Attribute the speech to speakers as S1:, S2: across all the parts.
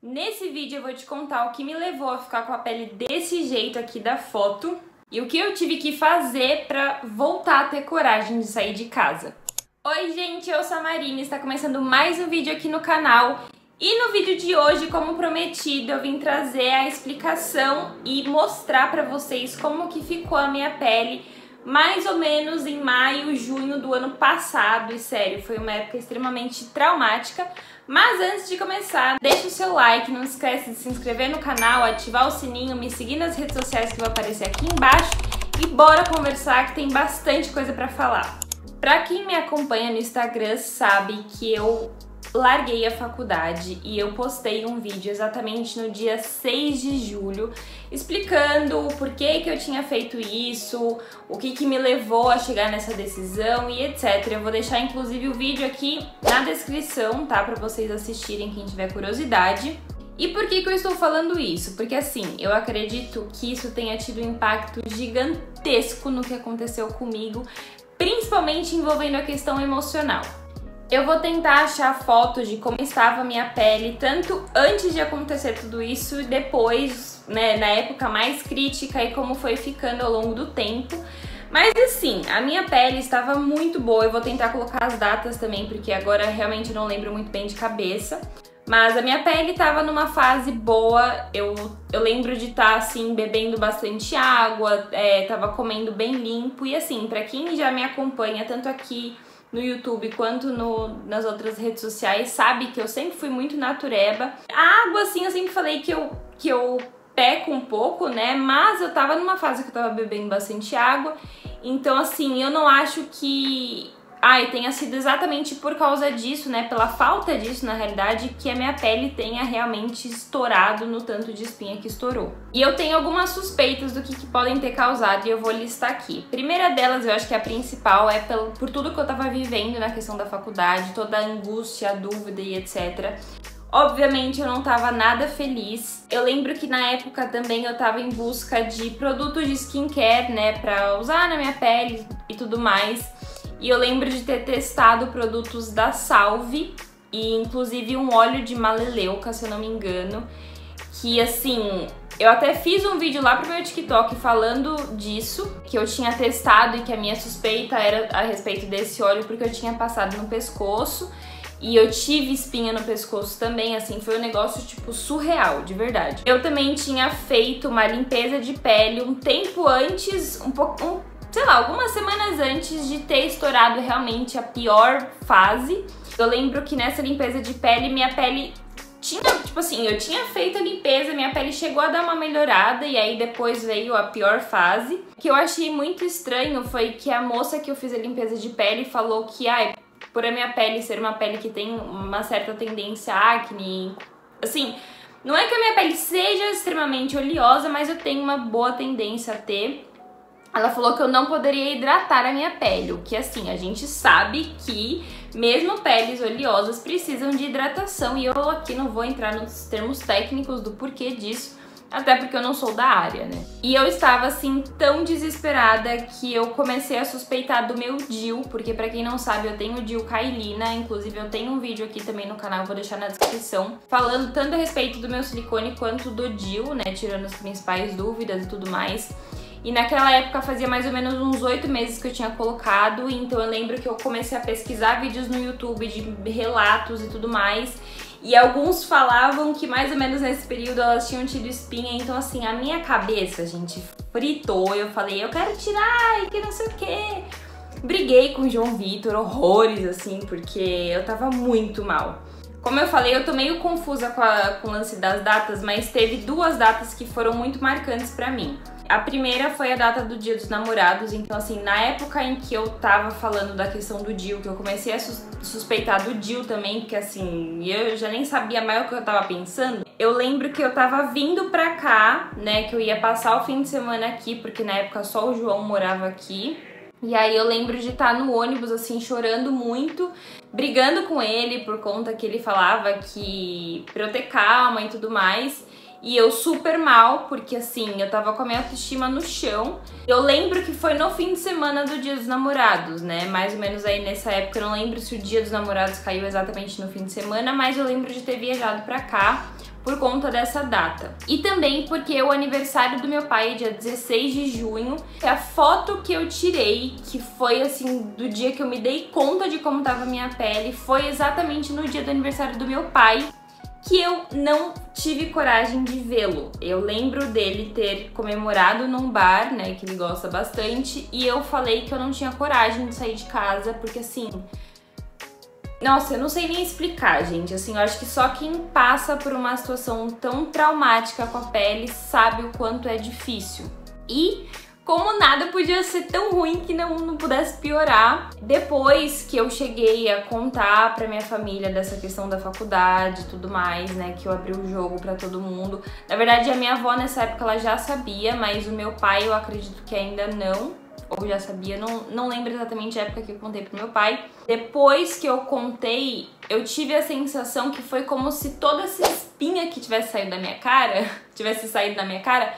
S1: Nesse vídeo eu vou te contar o que me levou a ficar com a pele desse jeito aqui da foto e o que eu tive que fazer pra voltar a ter coragem de sair de casa. Oi gente, eu sou a Marina e está começando mais um vídeo aqui no canal. E no vídeo de hoje, como prometido, eu vim trazer a explicação e mostrar pra vocês como que ficou a minha pele mais ou menos em maio, junho do ano passado. E sério, foi uma época extremamente traumática. Mas antes de começar, deixa o seu like, não esquece de se inscrever no canal, ativar o sininho, me seguir nas redes sociais que vai aparecer aqui embaixo e bora conversar que tem bastante coisa pra falar. Pra quem me acompanha no Instagram sabe que eu larguei a faculdade e eu postei um vídeo exatamente no dia 6 de julho explicando o porquê que eu tinha feito isso, o que me levou a chegar nessa decisão e etc. Eu vou deixar inclusive o vídeo aqui na descrição, tá? Pra vocês assistirem, quem tiver curiosidade. E por que eu estou falando isso? Porque assim, eu acredito que isso tenha tido um impacto gigantesco no que aconteceu comigo, principalmente envolvendo a questão emocional. Eu vou tentar achar fotos de como estava a minha pele, tanto antes de acontecer tudo isso e depois, né, na época mais crítica e como foi ficando ao longo do tempo. Mas assim, a minha pele estava muito boa, eu vou tentar colocar as datas também, porque agora realmente não lembro muito bem de cabeça. Mas a minha pele estava numa fase boa, eu lembro de estar assim, bebendo bastante água, tava comendo bem limpo. E assim, pra quem já me acompanha, tanto aqui no YouTube quanto nas outras redes sociais, sabe que eu sempre fui muito natureba. A água, assim, eu sempre falei que eu peco um pouco, né? Mas eu tava numa fase que eu tava bebendo bastante água. Então, assim, eu não acho que tenha sido exatamente por causa disso, né? Pela falta disso, na realidade, que a minha pele tenha realmente estourado no tanto de espinha que estourou. E eu tenho algumas suspeitas do que podem ter causado e eu vou listar aqui. Primeira delas, eu acho que a principal é por tudo que eu tava vivendo na questão da faculdade, toda a angústia, a dúvida e etc. Obviamente eu não tava nada feliz. Eu lembro que na época também eu tava em busca de produtos de skincare, né, pra usar na minha pele e tudo mais. E eu lembro de ter testado produtos da Salve e inclusive um óleo de maleleuca, se eu não me engano, que assim, eu até fiz um vídeo lá pro meu TikTok falando disso, que eu tinha testado e que a minha suspeita era a respeito desse óleo porque eu tinha passado no pescoço e eu tive espinha no pescoço também, assim, foi um negócio tipo surreal, de verdade. Eu também tinha feito uma limpeza de pele um tempo antes, sei lá, algumas semanas antes de ter estourado realmente a pior fase. Eu lembro que nessa limpeza de pele, minha pele tinha, tipo assim, eu tinha feito a limpeza, minha pele chegou a dar uma melhorada e aí depois veio a pior fase. O que eu achei muito estranho foi que a moça que eu fiz a limpeza de pele falou que, por a minha pele ser uma pele que tem uma certa tendência a acne, assim, não é que a minha pele seja extremamente oleosa, mas eu tenho uma boa tendência a ter. Ela falou que eu não poderia hidratar a minha pele, o que assim, a gente sabe que mesmo peles oleosas precisam de hidratação e eu aqui não vou entrar nos termos técnicos do porquê disso, até porque eu não sou da área, né? E eu estava assim tão desesperada que eu comecei a suspeitar do meu DIU, porque pra quem não sabe eu tenho o DIU Kailina, inclusive eu tenho um vídeo aqui também no canal, vou deixar na descrição, falando tanto a respeito do meu silicone quanto do DIU, né, tirando as principais dúvidas e tudo mais. E naquela época fazia mais ou menos uns 8 meses que eu tinha colocado, então eu lembro que eu comecei a pesquisar vídeos no YouTube de relatos e tudo mais. E alguns falavam que mais ou menos nesse período elas tinham tido espinha, então assim, a minha cabeça, gente, fritou. Eu falei, eu quero tirar e que não sei o quê. Briguei com o João Vitor, horrores assim, porque eu tava muito mal. Como eu falei, eu tô meio confusa com o lance das datas, mas teve duas datas que foram muito marcantes pra mim. A primeira foi a data do Dia dos Namorados, então assim, na época em que eu tava falando da questão do DIU, que eu comecei a suspeitar do DIU também, porque assim, eu já nem sabia mais o que eu tava pensando, eu lembro que eu tava vindo pra cá, né, que eu ia passar o fim de semana aqui, porque na época só o João morava aqui. E aí eu lembro de estar no ônibus, assim, chorando muito, brigando com ele por conta que ele falava que pra eu ter calma e tudo mais. E eu super mal, porque assim, eu tava com a minha autoestima no chão. Eu lembro que foi no fim de semana do Dia dos Namorados, né? Mais ou menos aí nessa época, eu não lembro se o Dia dos Namorados caiu exatamente no fim de semana, mas eu lembro de ter viajado pra cá, por conta dessa data. E também porque o aniversário do meu pai é dia 16 de junho. E a foto que eu tirei, que foi assim, do dia que eu me dei conta de como tava a minha pele, foi exatamente no dia do aniversário do meu pai, que eu não tive coragem de vê-lo. Eu lembro dele ter comemorado num bar, né, que ele gosta bastante, e eu falei que eu não tinha coragem de sair de casa, porque assim... Nossa, eu não sei nem explicar, gente. Assim, eu acho que só quem passa por uma situação tão traumática com a pele sabe o quanto é difícil. E como nada podia ser tão ruim que não pudesse piorar, depois que eu cheguei a contar pra minha família dessa questão da faculdade e tudo mais, né, que eu abri o jogo pra todo mundo. Na verdade, a minha avó nessa época ela já sabia, mas o meu pai eu acredito que ainda não. Ou já sabia, não lembro exatamente a época que eu contei pro meu pai. Depois que eu contei, eu tive a sensação que foi como se toda essa espinha que tivesse saído da minha cara,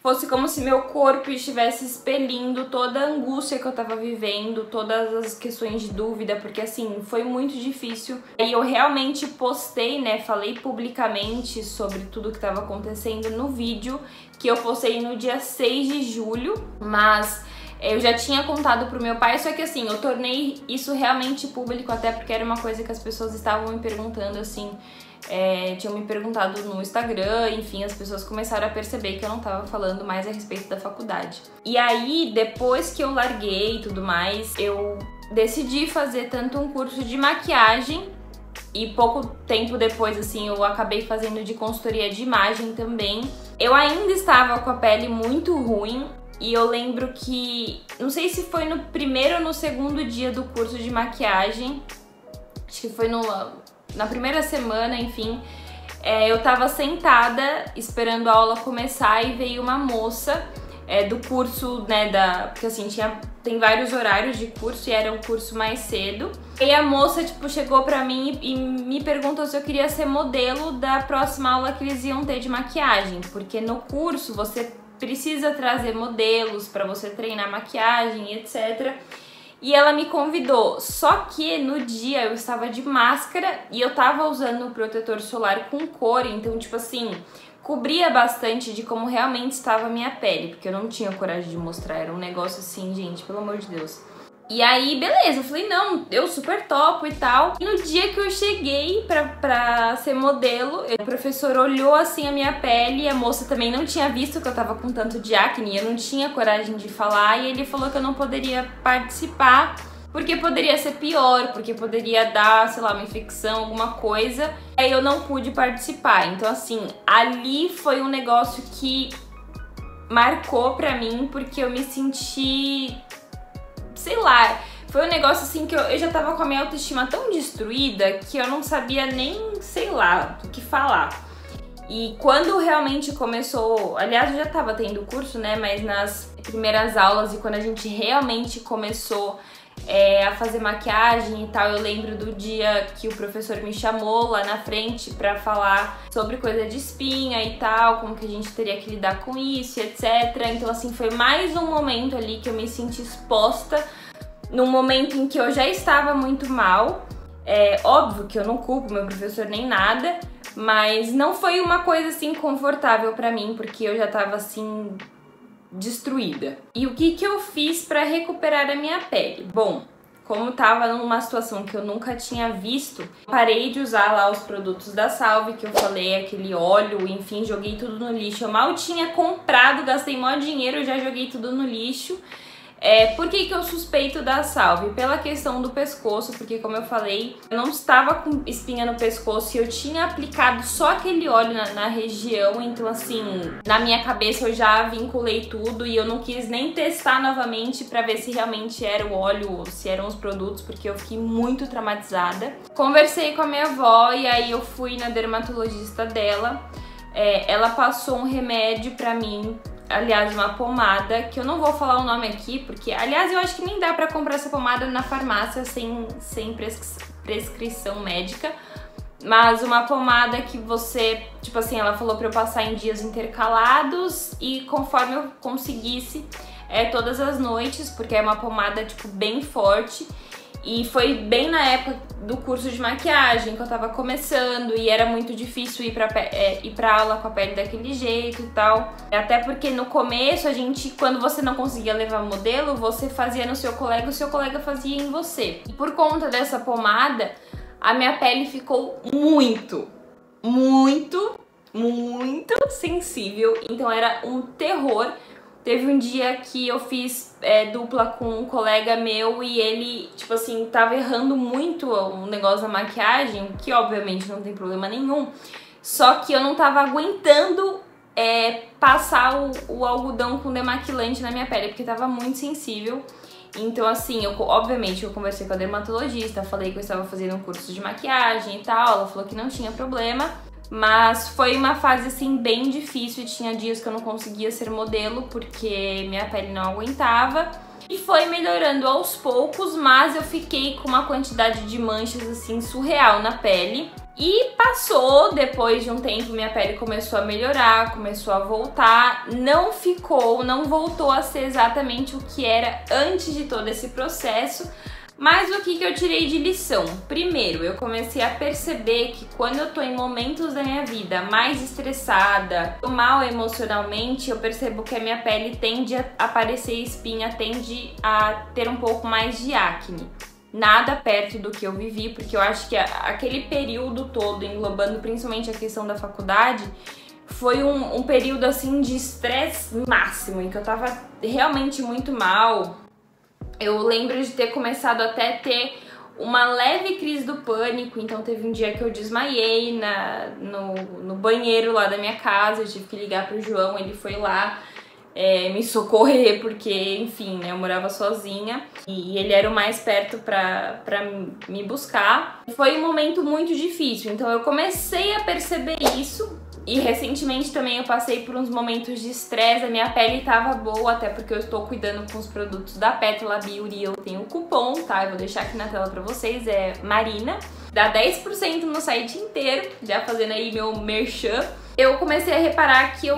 S1: fosse como se meu corpo estivesse expelindo toda a angústia que eu tava vivendo, todas as questões de dúvida, porque assim, foi muito difícil. E eu realmente postei, né, falei publicamente sobre tudo que tava acontecendo no vídeo, que eu postei no dia 6 de julho, mas... eu já tinha contado pro meu pai, só que assim, eu tornei isso realmente público, até porque era uma coisa que as pessoas estavam me perguntando, assim, tinham me perguntado no Instagram, enfim, as pessoas começaram a perceber que eu não tava falando mais a respeito da faculdade. E aí, depois que eu larguei e tudo mais, eu decidi fazer tanto um curso de maquiagem, e pouco tempo depois, assim, eu acabei fazendo de consultoria de imagem também. Eu ainda estava com a pele muito ruim, e eu lembro que, não sei se foi no primeiro ou no segundo dia do curso de maquiagem, acho que foi na primeira semana, enfim, eu tava sentada esperando a aula começar e veio uma moça do curso, né, porque assim, tem vários horários de curso e era um curso mais cedo. E a moça, tipo, chegou pra mim e me perguntou se eu queria ser modelo da próxima aula que eles iam ter de maquiagem, porque no curso você precisa trazer modelos pra você treinar maquiagem, etc. E ela me convidou, só que no dia eu estava de máscara e eu tava usando o protetor solar com cor, então tipo assim, cobria bastante de como realmente estava a minha pele, porque eu não tinha coragem de mostrar, era um negócio assim, gente, pelo amor de Deus. E aí, beleza, eu falei, não, eu super topo e tal. E no dia que eu cheguei pra ser modelo, o professor olhou assim a minha pele, e a moça também não tinha visto que eu tava com tanto de acne, eu não tinha coragem de falar, e ele falou que eu não poderia participar, porque poderia ser pior, porque poderia dar, sei lá, uma infecção, alguma coisa. Aí eu não pude participar. Então assim, ali foi um negócio que marcou pra mim, porque eu me senti... sei lá, foi um negócio assim que eu já tava com a minha autoestima tão destruída que eu não sabia nem, sei lá, o que falar. E quando realmente começou, aliás, eu já tava tendo curso, né, mas nas primeiras aulas e quando a gente realmente começou a fazer maquiagem e tal, eu lembro do dia que o professor me chamou lá na frente pra falar sobre coisa de espinha e tal, como que a gente teria que lidar com isso, etc. Então assim, foi mais um momento ali que eu me senti exposta, num momento em que eu já estava muito mal. Óbvio que eu não culpo meu professor nem nada, mas não foi uma coisa assim confortável pra mim, porque eu já tava assim... destruída. E o que eu fiz para recuperar a minha pele? Bom, como tava numa situação que eu nunca tinha visto, parei de usar lá os produtos da Salve, que eu falei, aquele óleo, enfim, joguei tudo no lixo. Eu mal tinha comprado, gastei maior dinheiro, já joguei tudo no lixo. Por que eu suspeito da Salve? Pela questão do pescoço, porque como eu falei, eu não estava com espinha no pescoço e eu tinha aplicado só aquele óleo na região, então assim, na minha cabeça eu já vinculei tudo e eu não quis nem testar novamente pra ver se realmente era o óleo ou se eram os produtos, porque eu fiquei muito traumatizada. Conversei com a minha avó e aí eu fui na dermatologista dela, ela passou um remédio pra mim, aliás, uma pomada, que eu não vou falar o nome aqui, porque, aliás, eu acho que nem dá pra comprar essa pomada na farmácia sem prescrição médica, mas uma pomada que você, tipo assim, ela falou pra eu passar em dias intercalados e conforme eu conseguisse, todas as noites, porque é uma pomada, tipo, bem forte. E foi bem na época do curso de maquiagem que eu tava começando e era muito difícil ir pra aula com a pele daquele jeito e tal. Até porque no começo quando você não conseguia levar modelo, você fazia no seu colega, o seu colega fazia em você. E por conta dessa pomada, a minha pele ficou muito sensível, então era um terror. Teve um dia que eu fiz dupla com um colega meu e ele, tipo assim, tava errando muito o negócio da maquiagem, que obviamente não tem problema nenhum, só que eu não tava aguentando passar o algodão com demaquilante na minha pele, porque tava muito sensível. Então, assim, obviamente eu conversei com a dermatologista, falei que eu estava fazendo um curso de maquiagem e tal, ela falou que não tinha problema. Mas foi uma fase, assim, bem difícil e tinha dias que eu não conseguia ser modelo porque minha pele não aguentava. E foi melhorando aos poucos, mas eu fiquei com uma quantidade de manchas, assim, surreal na pele. E passou, depois de um tempo, minha pele começou a melhorar, começou a voltar. Não voltou a ser exatamente o que era antes de todo esse processo. Mas o que eu tirei de lição? Primeiro, eu comecei a perceber que quando eu tô em momentos da minha vida mais estressada, mal emocionalmente, eu percebo que a minha pele tende a aparecer espinha, tende a ter um pouco mais de acne. Nada perto do que eu vivi, porque eu acho que aquele período todo, englobando principalmente a questão da faculdade, foi um período assim de estresse máximo, em que eu tava realmente muito mal. Eu lembro de ter começado até a ter uma leve crise do pânico, então teve um dia que eu desmaiei no banheiro lá da minha casa, eu tive que ligar pro João, ele foi lá me socorrer, porque, enfim, né, eu morava sozinha e ele era o mais perto pra me buscar. Foi um momento muito difícil, então eu comecei a perceber isso. E recentemente também eu passei por uns momentos de estresse, a minha pele tava boa, até porque eu estou cuidando com os produtos da Pétala Beauty, eu tenho um cupom, tá? Eu vou deixar aqui na tela pra vocês, é Marina, dá 10% no site inteiro, já fazendo aí meu merchan. Eu comecei a reparar que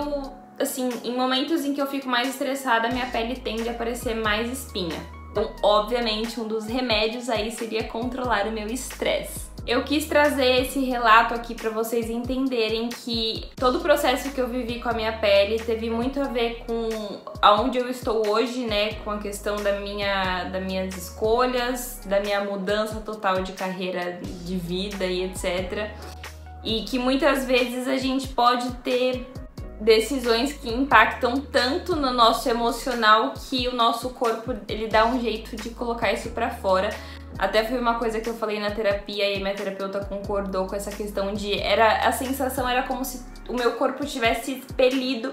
S1: assim, em momentos em que eu fico mais estressada, minha pele tende a aparecer mais espinha. Então, obviamente, um dos remédios aí seria controlar o meu estresse. Eu quis trazer esse relato aqui para vocês entenderem que todo o processo que eu vivi com a minha pele teve muito a ver com aonde eu estou hoje, né, com a questão das minhas escolhas, da minha mudança total de carreira, de vida e etc. E que muitas vezes a gente pode ter decisões que impactam tanto no nosso emocional que o nosso corpo, ele dá um jeito de colocar isso pra fora. Até foi uma coisa que eu falei na terapia e minha terapeuta concordou com essa questão de... a sensação era como se o meu corpo tivesse expelido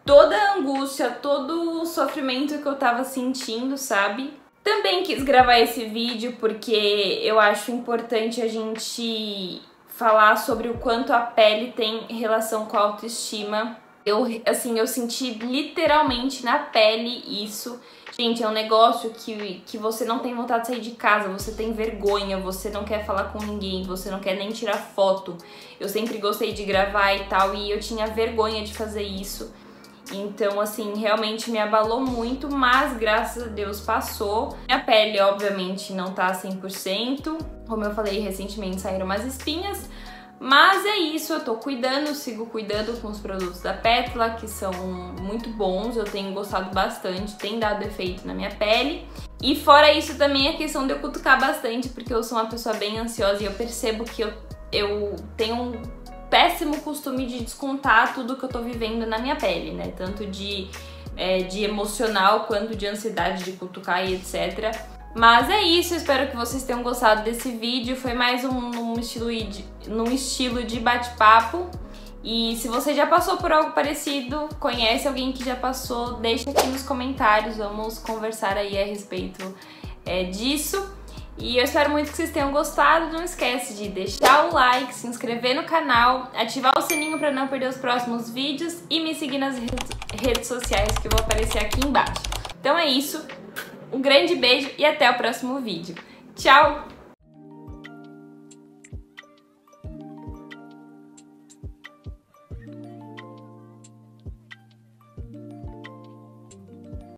S1: toda a angústia, todo o sofrimento que eu tava sentindo, sabe? Também quis gravar esse vídeo porque eu acho importante a gente falar sobre o quanto a pele tem relação com a autoestima. Eu senti literalmente na pele isso. Gente, é um negócio que você não tem vontade de sair de casa, você tem vergonha, você não quer falar com ninguém, você não quer nem tirar foto. Eu sempre gostei de gravar e tal, e eu tinha vergonha de fazer isso. Então, assim, realmente me abalou muito, mas graças a Deus passou. Minha pele, obviamente, não tá 100%. Como eu falei, recentemente saíram umas espinhas. Mas é isso, eu tô cuidando, sigo cuidando com os produtos da Pétala, que são muito bons, eu tenho gostado bastante, tem dado efeito na minha pele. E fora isso também a questão de eu cutucar bastante, porque eu sou uma pessoa bem ansiosa e eu percebo que eu tenho um péssimo costume de descontar tudo que eu tô vivendo na minha pele, né? Tanto de emocional quanto de ansiedade de cutucar e etc. Mas é isso, eu espero que vocês tenham gostado desse vídeo. Foi mais num estilo de bate-papo. E se você já passou por algo parecido, conhece alguém que já passou, deixa aqui nos comentários, vamos conversar aí a respeito disso. E eu espero muito que vocês tenham gostado. Não esquece de deixar o like, se inscrever no canal, ativar o sininho para não perder os próximos vídeos e me seguir nas redes sociais que vão aparecer aqui embaixo. Então é isso. Um grande beijo e até o próximo vídeo. Tchau!